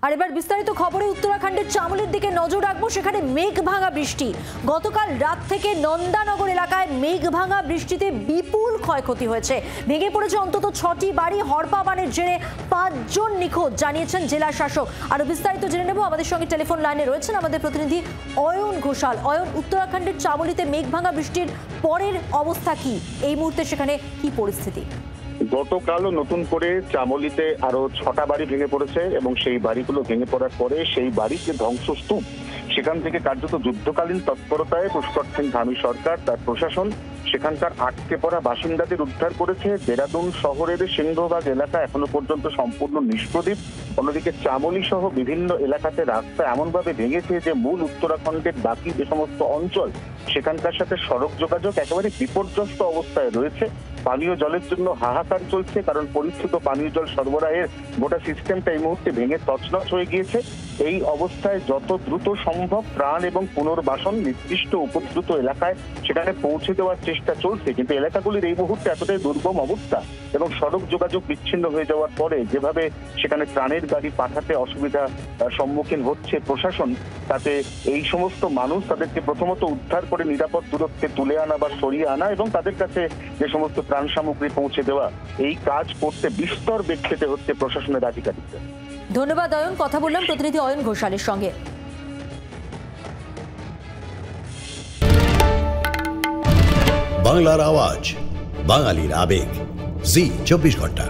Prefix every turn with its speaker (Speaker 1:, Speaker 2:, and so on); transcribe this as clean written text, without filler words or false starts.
Speaker 1: আর এবার বিস্তারিত খবরে উত্তরাখণ্ডের চামোলির দিকে নজর রাখবো। সেখানে মেঘ ভাঙা বৃষ্টি, গতকাল রাত থেকে নন্দানগর এলাকায় মেঘ ভাঙা বৃষ্টিতে বিপুল ক্ষয়ক্ষতি হয়েছে। ভেঙে পড়েছে অন্তত 6টি বাড়ি। হড়পাবানের জেরে 5 জন নিখোঁজ জানিয়েছেন জেলা শাসক। আরো বিস্তারিত জেনে নেব। আমাদের সঙ্গে টেলিফোন লাইনে রয়েছেন আমাদের প্রতিনিধি অয়ন ঘোষাল। অয়ন, উত্তরাখণ্ডের চামোলিতে মেঘ ভাঙা বৃষ্টির পরের অবস্থা কি? এই মুহূর্তে সেখানে কি পরিস্থিতি?
Speaker 2: গতকালও নতুন করে চামোলিতে আরো 6টা বাড়ি ভেঙে পড়েছে এবং সেই বাড়িগুলো ভেঙে পড়ার পরে সেই বাড়ির যে ধ্বংসস্তূপ, সেখান থেকে কার্যত যুদ্ধকালীন তৎপরতায় পুষ্কর সিং ধামি সরকার, তার প্রশাসন সেখানকার আটকে পড়া বাসিন্দাদের উদ্ধার করেছে। দেরাদুন শহরের সিংহভাগ এলাকা এখনো পর্যন্ত সম্পূর্ণ নিষ্প্রদীপ। অন্যদিকে চামোলি সহ বিভিন্ন এলাকাতে রাস্তা এমনভাবে ভেঙেছে যে মূল উত্তরাখণ্ডের বাকি যে সমস্ত অঞ্চল সেখানকার সাথে সড়ক যোগাযোগ একেবারে বিপর্যস্ত অবস্থায় রয়েছে। পানীয় জলের জন্য হাহাকার চলছে, কারণ পরিচ্ছন্ন পানীয় জল সরবরাহের গোটা সিস্টেমটা এই মুহূর্তে ভেঙে তছনছ হয়ে গিয়েছে। এই অবস্থায় যত দ্রুত সম্ভব ত্রাণ এবং পুনর্বাসন নির্দিষ্ট উপদ্রুত এলাকায় সেখানে পৌঁছে দেওয়ার চেষ্টা চলছে, কিন্তু এলাকাগুলির এই মুহূর্তে এতটাই দুর্গম অবস্থা এবং সড়ক যোগাযোগ বিচ্ছিন্ন হয়ে যাওয়ার পরে যেভাবে সেখানে ত্রাণের গাড়ি পাঠাতে অসুবিধা সম্মুখীন হচ্ছে প্রশাসন, তাতে এই সমস্ত মানুষ তাদেরকে প্রথমত উদ্ধার করে নিরাপদ দূরত্বে তুলে আনা বা সরিয়ে আনা এবং তাদের কাছে যে সমস্ত ত্রাণ সামগ্রী পৌঁছে দেওয়া, এই কাজ করতে বিস্তর বেগ পেতে হচ্ছে প্রশাসনের আধিকারিকদের।
Speaker 1: ধন্যবাদ অয়ন। কথা বললাম প্রতিনিধি অয়ন ঘোষালের সঙ্গে।
Speaker 3: বাংলার আওয়াজ, বাঙালির আবেগ, জি 24 ঘন্টা।